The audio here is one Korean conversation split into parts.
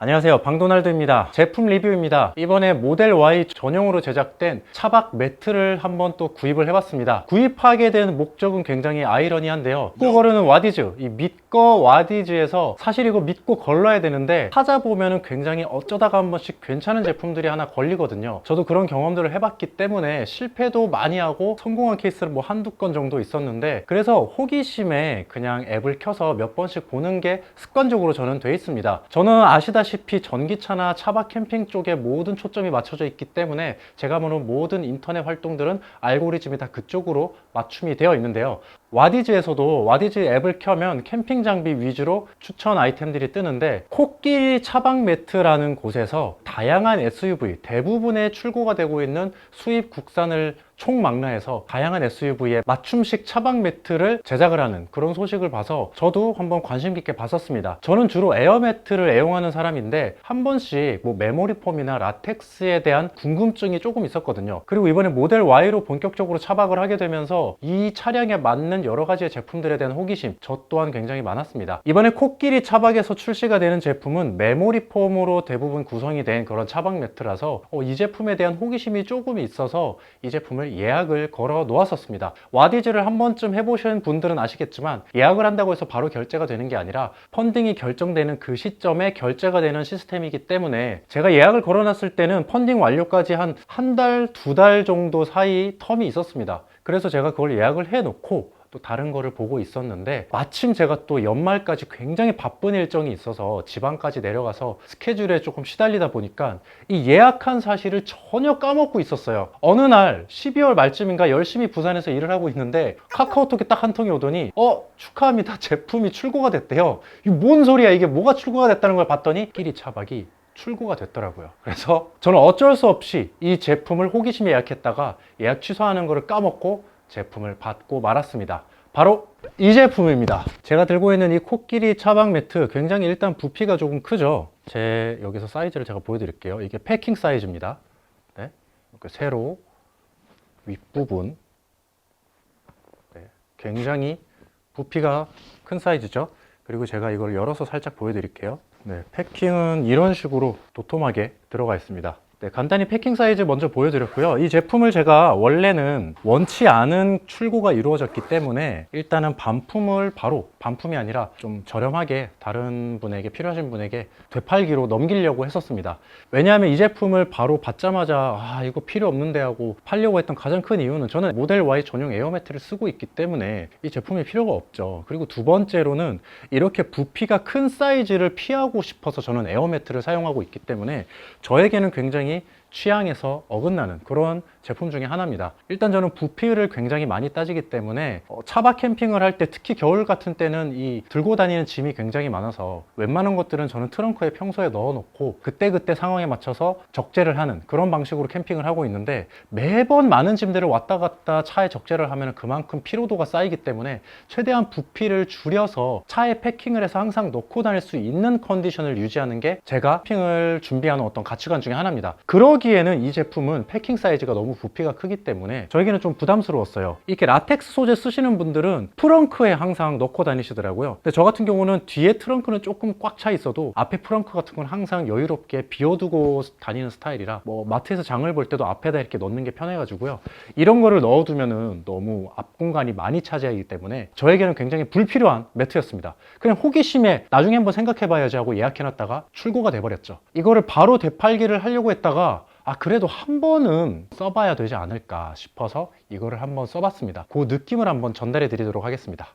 안녕하세요, 방도날드입니다. 제품 리뷰입니다. 이번에 모델 Y 전용으로 제작된 차박 매트를 한번 또 구입을 해봤습니다. 구입하게 된 목적은 굉장히 아이러니한데요. 믿고 거르는 와디즈, 이 믿거 와디즈에서 사실 이거 믿고 걸러야 되는데 찾아보면은 굉장히 어쩌다가 한 번씩 괜찮은 제품들이 하나 걸리거든요. 저도 그런 경험들을 해봤기 때문에 실패도 많이 하고 성공한 케이스를 뭐 한두 건 정도 있었는데, 그래서 호기심에 그냥 앱을 켜서 몇 번씩 보는 게 습관적으로 저는 돼 있습니다. 저는 아시다시피 전기차나 차박 캠핑 쪽에 모든 초점이 맞춰져 있기 때문에 제가 보는 모든 인터넷 활동들은 알고리즘이 다 그쪽으로 맞춤이 되어 있는데요. 와디즈에서도 와디즈 앱을 켜면 캠핑 장비 위주로 추천 아이템들이 뜨는데, 코끼리 차박 매트라는 곳에서 다양한 SUV, 대부분의 출고가 되고 있는 수입 국산을 총망라해서 다양한 SUV에 맞춤식 차박 매트를 제작을 하는 그런 소식을 봐서 저도 한번 관심 깊게 봤었습니다. 저는 주로 에어 매트를 애용하는 사람인데 한 번씩 뭐 메모리 폼이나 라텍스에 대한 궁금증이 조금 있었거든요. 그리고 이번에 모델 Y로 본격적으로 차박을 하게 되면서 이 차량에 맞는 여러 가지의 제품들에 대한 호기심, 저 또한 굉장히 많았습니다. 이번에 코끼리 차박에서 출시가 되는 제품은 메모리 폼으로 대부분 구성이 된 그런 차박 매트라서 이 제품에 대한 호기심이 조금 있어서 이 제품을 예약을 걸어 놓았었습니다. 와디즈를 한 번쯤 해보신 분들은 아시겠지만, 예약을 한다고 해서 바로 결제가 되는 게 아니라 펀딩이 결정되는 그 시점에 결제가 되는 시스템이기 때문에, 제가 예약을 걸어 놨을 때는 펀딩 완료까지 한 달, 두 달 정도 사이 텀이 있었습니다. 그래서 제가 그걸 예약을 해 놓고 또 다른 거를 보고 있었는데, 마침 제가 또 연말까지 굉장히 바쁜 일정이 있어서 지방까지 내려가서 스케줄에 조금 시달리다 보니까 이 예약한 사실을 전혀 까먹고 있었어요. 어느 날 12월 말쯤인가 열심히 부산에서 일을 하고 있는데 카카오톡에 딱 한 통이 오더니 축하합니다, 제품이 출고가 됐대요. 이게 뭔 소리야, 이게 뭐가 출고가 됐다는 걸 봤더니 끼리 차박이 출고가 됐더라고요. 그래서 저는 어쩔 수 없이 이 제품을 호기심에 예약했다가 예약 취소하는 거를 까먹고 제품을 받고 말았습니다. 바로 이 제품입니다. 제가 들고 있는 이 코끼리 차박 매트, 굉장히 일단 부피가 조금 크죠. 여기서 사이즈를 제가 보여드릴게요. 이게 패킹 사이즈입니다. 네, 이렇게 세로 윗부분, 네, 굉장히 부피가 큰 사이즈죠. 그리고 제가 이걸 열어서 살짝 보여드릴게요. 네, 패킹은 이런 식으로 도톰하게 들어가 있습니다. 네, 간단히 패킹 사이즈 먼저 보여드렸고요. 이 제품을 제가 원래는 원치 않은 출고가 이루어졌기 때문에 일단은 반품이 아니라 좀 저렴하게 다른 분에게, 필요하신 분에게 되팔기로 넘기려고 했었습니다. 왜냐하면 이 제품을 바로 받자마자 이거 필요 없는데 하고 팔려고 했던 가장 큰 이유는, 저는 모델 Y 전용 에어매트를 쓰고 있기 때문에 이 제품이 필요가 없죠. 그리고 두 번째로는 이렇게 부피가 큰 사이즈를 피하고 싶어서 저는 에어매트를 사용하고 있기 때문에 저에게는 굉장히 취향에서 어긋나는 그런 제품 중에 하나입니다. 일단 저는 부피를 굉장히 많이 따지기 때문에 차박 캠핑을 할 때, 특히 겨울 같은 때는 이 들고 다니는 짐이 굉장히 많아서 웬만한 것들은 저는 트렁크에 평소에 넣어 놓고 그때그때 상황에 맞춰서 적재를 하는 그런 방식으로 캠핑을 하고 있는데, 매번 많은 짐들을 왔다 갔다 차에 적재를 하면 그만큼 피로도가 쌓이기 때문에 최대한 부피를 줄여서 차에 패킹을 해서 항상 넣고 다닐 수 있는 컨디션을 유지하는 게 제가 캠핑을 준비하는 어떤 가치관 중에 하나입니다. 그러기에는 이 제품은 패킹 사이즈가 너무 부피가 크기 때문에 저에게는 좀 부담스러웠어요. 이렇게 라텍스 소재 쓰시는 분들은 트렁크에 항상 넣고 다니시더라고요. 근데 저 같은 경우는 뒤에 트렁크는 조금 꽉 차 있어도 앞에 트렁크 같은 건 항상 여유롭게 비워두고 다니는 스타일이라, 뭐 마트에서 장을 볼 때도 앞에다 이렇게 넣는 게 편해가지고요. 이런 거를 넣어두면은 너무 앞 공간이 많이 차지하기 때문에 저에게는 굉장히 불필요한 매트였습니다. 그냥 호기심에 나중에 한번 생각해봐야지 하고 예약해놨다가 출고가 돼버렸죠. 이거를 바로 되팔기를 하려고 했다가 그래도 한 번은 써봐야 되지 않을까 싶어서 이거를 한번 써봤습니다. 그 느낌을 한번 전달해 드리도록 하겠습니다.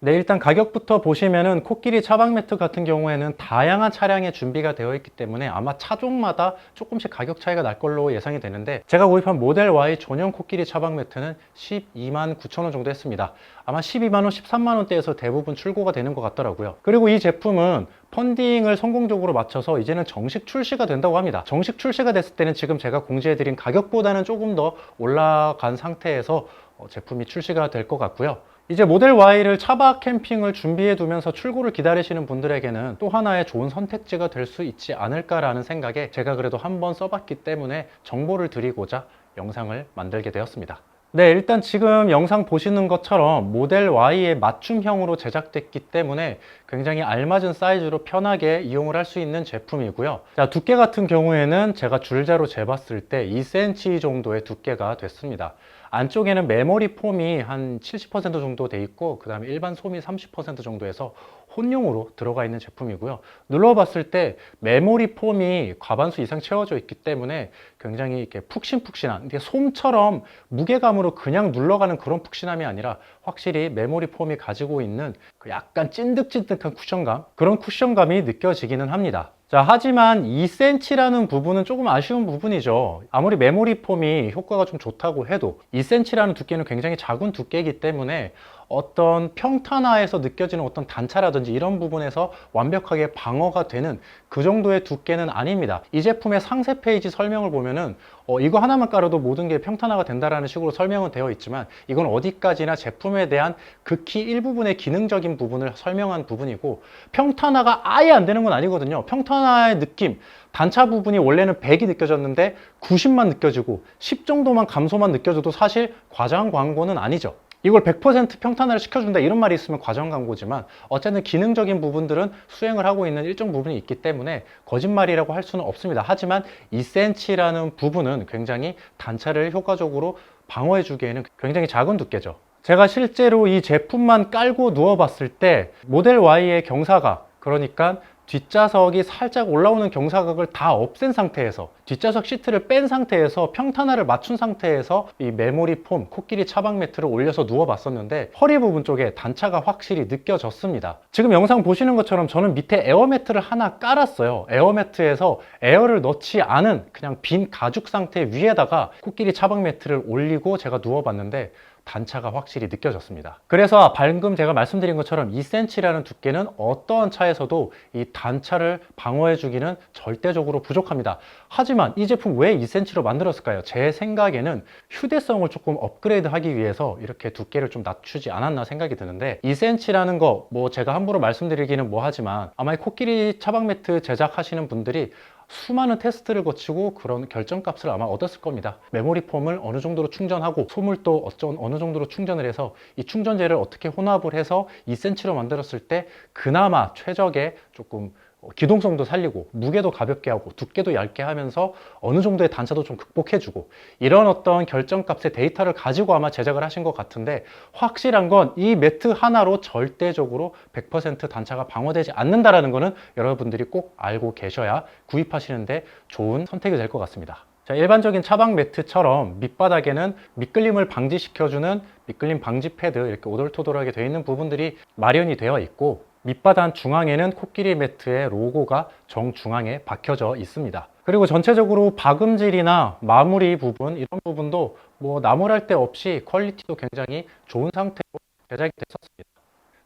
네, 일단 가격부터 보시면은 코끼리 차박 매트 같은 경우에는 다양한 차량에 준비가 되어 있기 때문에 아마 차종마다 조금씩 가격 차이가 날 걸로 예상이 되는데, 제가 구입한 모델 Y 전용 코끼리 차박 매트는 12만 9천 원 정도 했습니다. 아마 12만 원, 13만 원대에서 대부분 출고가 되는 것 같더라고요. 그리고 이 제품은 펀딩을 성공적으로 마쳐서 이제는 정식 출시가 된다고 합니다. 정식 출시가 됐을 때는 지금 제가 공지해드린 가격보다는 조금 더 올라간 상태에서 제품이 출시가 될 것 같고요. 이제 모델 Y를 차박 캠핑을 준비해 두면서 출고를 기다리시는 분들에게는 또 하나의 좋은 선택지가 될 수 있지 않을까라는 생각에 제가 그래도 한번 써봤기 때문에 정보를 드리고자 영상을 만들게 되었습니다. 네, 일단 지금 영상 보시는 것처럼 모델 Y에 맞춤형으로 제작됐기 때문에 굉장히 알맞은 사이즈로 편하게 이용을 할 수 있는 제품이고요. 자, 두께 같은 경우에는 제가 줄자로 재봤을 때 2cm 정도의 두께가 됐습니다. 안쪽에는 메모리 폼이 한 70% 정도 돼 있고, 그 다음에 일반 솜이 30% 정도에서 혼용으로 들어가 있는 제품이고요. 눌러봤을 때 메모리 폼이 과반수 이상 채워져 있기 때문에 굉장히 이렇게 푹신푹신한, 이게 솜처럼 무게감으로 그냥 눌러가는 그런 푹신함이 아니라 확실히 메모리 폼이 가지고 있는 그 약간 찐득찐득한 쿠션감, 그런 쿠션감이 느껴지기는 합니다. 자, 하지만 2cm라는 부분은 조금 아쉬운 부분이죠. 아무리 메모리 폼이 효과가 좀 좋다고 해도 2cm라는 두께는 굉장히 작은 두께이기 때문에 어떤 평탄화에서 느껴지는 어떤 단차라든지 이런 부분에서 완벽하게 방어가 되는 그 정도의 두께는 아닙니다. 이 제품의 상세 페이지 설명을 보면은 이거 하나만 깔아도 모든 게 평탄화가 된다라는 식으로 설명은 되어 있지만, 이건 어디까지나 제품에 대한 극히 일부분의 기능적인 부분을 설명한 부분이고, 평탄화가 아예 안 되는 건 아니거든요. 평탄화의 느낌, 단차 부분이 원래는 100이 느껴졌는데 90만 느껴지고 10 정도만 감소만 느껴져도 사실 과장 광고는 아니죠. 이걸 100% 평탄화를 시켜준다 이런 말이 있으면 과장 광고지만, 어쨌든 기능적인 부분들은 수행을 하고 있는 일정 부분이 있기 때문에 거짓말이라고 할 수는 없습니다. 하지만 2cm라는 부분은 굉장히 단차를 효과적으로 방어해 주기에는 굉장히 작은 두께죠. 제가 실제로 이 제품만 깔고 누워 봤을 때 모델 Y의 경사각, 그러니까 뒷좌석이 살짝 올라오는 경사각을 다 없앤 상태에서, 뒷좌석 시트를 뺀 상태에서 평탄화를 맞춘 상태에서 이 메모리 폼 코끼리 차박 매트를 올려서 누워 봤었는데 허리 부분 쪽에 단차가 확실히 느껴졌습니다. 지금 영상 보시는 것처럼 저는 밑에 에어 매트를 하나 깔았어요. 에어 매트에서 에어를 넣지 않은 그냥 빈 가죽 상태 위에다가 코끼리 차박 매트를 올리고 제가 누워 봤는데 단차가 확실히 느껴졌습니다. 그래서 방금 제가 말씀드린 것처럼 2cm라는 두께는 어떠한 차에서도 이 단차를 방어해 주기는 절대적으로 부족합니다. 하지만 이 제품 왜 2cm로 만들었을까요? 제 생각에는 휴대성을 조금 업그레이드 하기 위해서 이렇게 두께를 좀 낮추지 않았나 생각이 드는데, 2cm라는 거 뭐 제가 함부로 말씀드리기는 뭐하지만 아마 이 코끼리 차박 매트 제작하시는 분들이 수많은 테스트를 거치고 그런 결정값을 아마 얻었을 겁니다. 메모리 폼을 어느 정도로 충전하고 솜을 또 어느 정도로 충전을 해서 이 충전재를 어떻게 혼합을 해서 2cm로 만들었을 때 그나마 최적의 조금 기동성도 살리고 무게도 가볍게 하고 두께도 얇게 하면서 어느 정도의 단차도 좀 극복해주고, 이런 어떤 결정값의 데이터를 가지고 아마 제작을 하신 것 같은데, 확실한 건 이 매트 하나로 절대적으로 100% 단차가 방어되지 않는다라는 거는 여러분들이 꼭 알고 계셔야 구입하시는데 좋은 선택이 될 것 같습니다. 자, 일반적인 차박 매트처럼 밑바닥에는 미끌림을 방지시켜주는 미끌림 방지 패드, 이렇게 오돌토돌하게 되어 있는 부분들이 마련이 되어 있고, 밑바닥 중앙에는 코끼리 매트의 로고가 정중앙에 박혀져 있습니다. 그리고 전체적으로 박음질이나 마무리 부분, 이런 부분도 뭐 나무랄 데 없이 퀄리티도 굉장히 좋은 상태로 제작이 됐었습니다.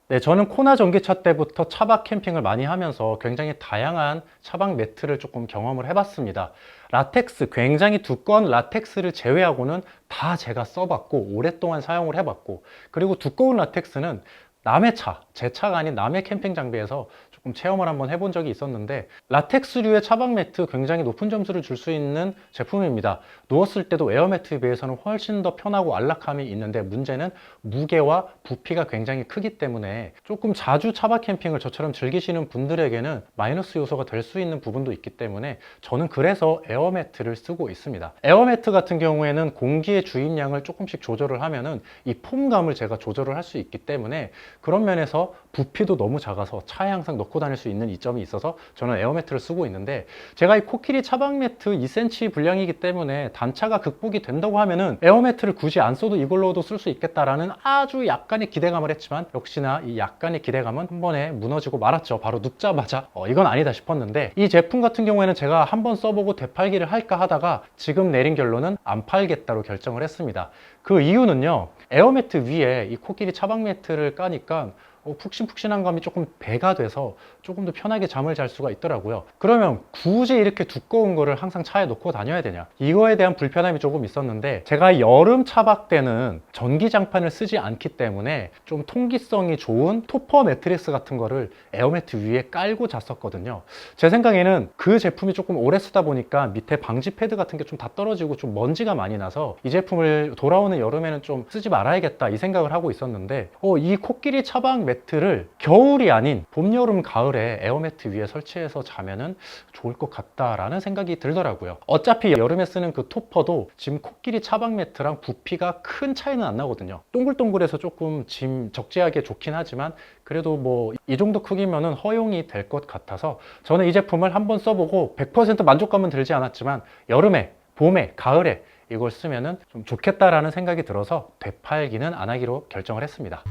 네, 저는 코나 전기차 때부터 차박 캠핑을 많이 하면서 굉장히 다양한 차박 매트를 조금 경험을 해봤습니다. 라텍스, 굉장히 두꺼운 라텍스를 제외하고는 다 제가 써봤고 오랫동안 사용을 해봤고, 그리고 두꺼운 라텍스는 남의 차, 제 차가 아닌 남의 캠핑 장비에서 조금 체험을 한번 해본 적이 있었는데, 라텍스류의 차박 매트 굉장히 높은 점수를 줄 수 있는 제품입니다. 누웠을 때도 에어 매트에 비해서는 훨씬 더 편하고 안락함이 있는데, 문제는 무게와 부피가 굉장히 크기 때문에 조금 자주 차박 캠핑을 저처럼 즐기시는 분들에게는 마이너스 요소가 될 수 있는 부분도 있기 때문에 저는 그래서 에어 매트를 쓰고 있습니다. 에어 매트 같은 경우에는 공기의 주입량을 조금씩 조절을 하면은 이 폼감을 제가 조절을 할 수 있기 때문에, 그런 면에서 부피도 너무 작아서 차에 항상 넣고 다닐 수 있는 이점이 있어서 저는 에어매트를 쓰고 있는데, 제가 이 코끼리 차박 매트 2cm 분량이기 때문에 단차가 극복이 된다고 하면은 에어매트를 굳이 안 써도 이걸로도 쓸 수 있겠다라는 아주 약간의 기대감을 했지만, 역시나 이 약간의 기대감은 한 번에 무너지고 말았죠. 바로 눕자마자 이건 아니다 싶었는데, 이 제품 같은 경우에는 제가 한번 써보고 되팔기를 할까 하다가 지금 내린 결론은 안 팔겠다로 결정을 했습니다. 그 이유는요, 에어매트 위에 이 코끼리 차박 매트를 까니까 푹신푹신한 감이 조금 배가 돼서 조금 더 편하게 잠을 잘 수가 있더라고요. 그러면 굳이 이렇게 두꺼운 거를 항상 차에 놓고 다녀야 되냐? 이거에 대한 불편함이 조금 있었는데, 제가 여름 차박 때는 전기장판을 쓰지 않기 때문에 좀 통기성이 좋은 토퍼 매트리스 같은 거를 에어매트 위에 깔고 잤었거든요. 제 생각에는 그 제품이 조금 오래 쓰다 보니까 밑에 방지 패드 같은 게 좀 다 떨어지고 좀 먼지가 많이 나서 이 제품을 돌아오는 여름에는 좀 쓰지 말아야겠다 이 생각을 하고 있었는데, 이 코끼리 차박 매트를 겨울이 아닌 봄, 여름, 가을에 에어매트 위에 설치해서 자면은 좋을 것 같다라는 생각이 들더라고요. 어차피 여름에 쓰는 그 토퍼도 지금 코끼리 차박 매트랑 부피가 큰 차이는 안 나거든요. 동글동글해서 조금 짐 적재하게 좋긴 하지만 그래도 뭐 이 정도 크기면은 허용이 될 것 같아서 저는 이 제품을 한번 써보고 100% 만족감은 들지 않았지만 여름에, 봄에, 가을에 이걸 쓰면은 좀 좋겠다라는 생각이 들어서 되팔기는 안 하기로 결정을 했습니다.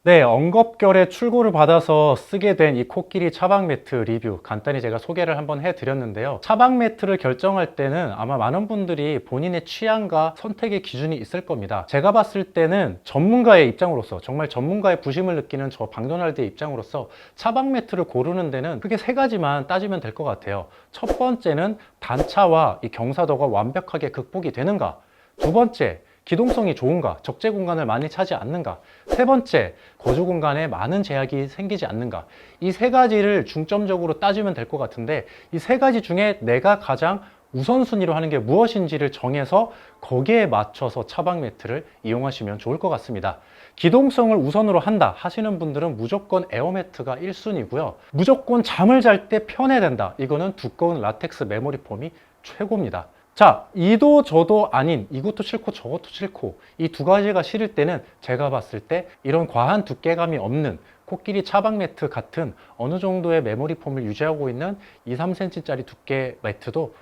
네, 엉겁결에 출고를 받아서 쓰게 된 이 코끼리 차박 매트 리뷰 간단히 제가 소개를 한번 해드렸는데요. 차박 매트를 결정할 때는 아마 많은 분들이 본인의 취향과 선택의 기준이 있을 겁니다. 제가 봤을 때는 전문가의 입장으로서, 정말 전문가의 부심을 느끼는 저 박도날드의 입장으로서 차박 매트를 고르는 데는 크게 세 가지만 따지면 될 것 같아요. 첫 번째는 단차와 이 경사도가 완벽하게 극복이 되는가? 두 번째, 기동성이 좋은가? 적재 공간을 많이 차지 않는가? 세 번째, 거주 공간에 많은 제약이 생기지 않는가? 이 세 가지를 중점적으로 따지면 될 것 같은데, 이 세 가지 중에 내가 가장 우선순위로 하는 게 무엇인지를 정해서 거기에 맞춰서 차박 매트를 이용하시면 좋을 것 같습니다. 기동성을 우선으로 한다 하시는 분들은 무조건 에어매트가 1순위고요. 무조건 잠을 잘 때 편해야 된다. 이거는 두꺼운 라텍스 메모리 폼이 최고입니다. 자, 이도 저도 아닌, 이것도 싫고 저것도 싫고, 이 두 가지가 싫을 때는 제가 봤을 때 이런 과한 두께감이 없는 코끼리 차박 매트 같은 어느 정도의 메모리 폼을 유지하고 있는 2-3cm짜리 두께 매트도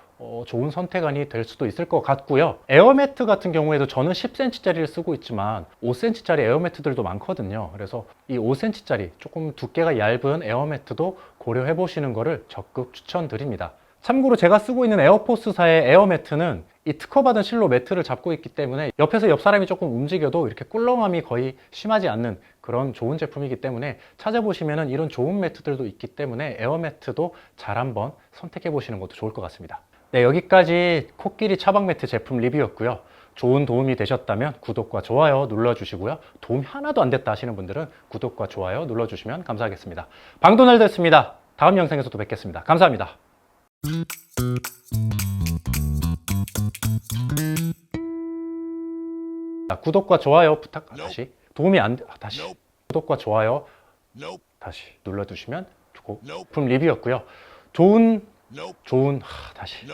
좋은 선택안이 될 수도 있을 것 같고요. 에어매트 같은 경우에도 저는 10cm짜리를 쓰고 있지만 5cm짜리 에어매트들도 많거든요. 그래서 이 5cm짜리 조금 두께가 얇은 에어매트도 고려해 보시는 것을 적극 추천드립니다. 참고로 제가 쓰고 있는 에어포스사의 에어매트는 이 특허받은 실로 매트를 잡고 있기 때문에 옆에서 옆 사람이 조금 움직여도 이렇게 꿀렁함이 거의 심하지 않는 그런 좋은 제품이기 때문에 찾아보시면 이런 좋은 매트들도 있기 때문에 에어매트도 잘 한번 선택해 보시는 것도 좋을 것 같습니다. 네, 여기까지 코끼리 차박 매트 제품 리뷰였고요. 좋은 도움이 되셨다면 구독과 좋아요 눌러주시고요. 도움이 하나도 안 됐다 하시는 분들은 구독과 좋아요 눌러주시면 감사하겠습니다. 방도날드였습니다. 다음 영상에서 또 뵙겠습니다. 감사합니다. 구독과 좋아요 다시 도움이 안 돼. 다시 구독과 좋아요 다시 눌러주시면 제품 리뷰였고요. 다시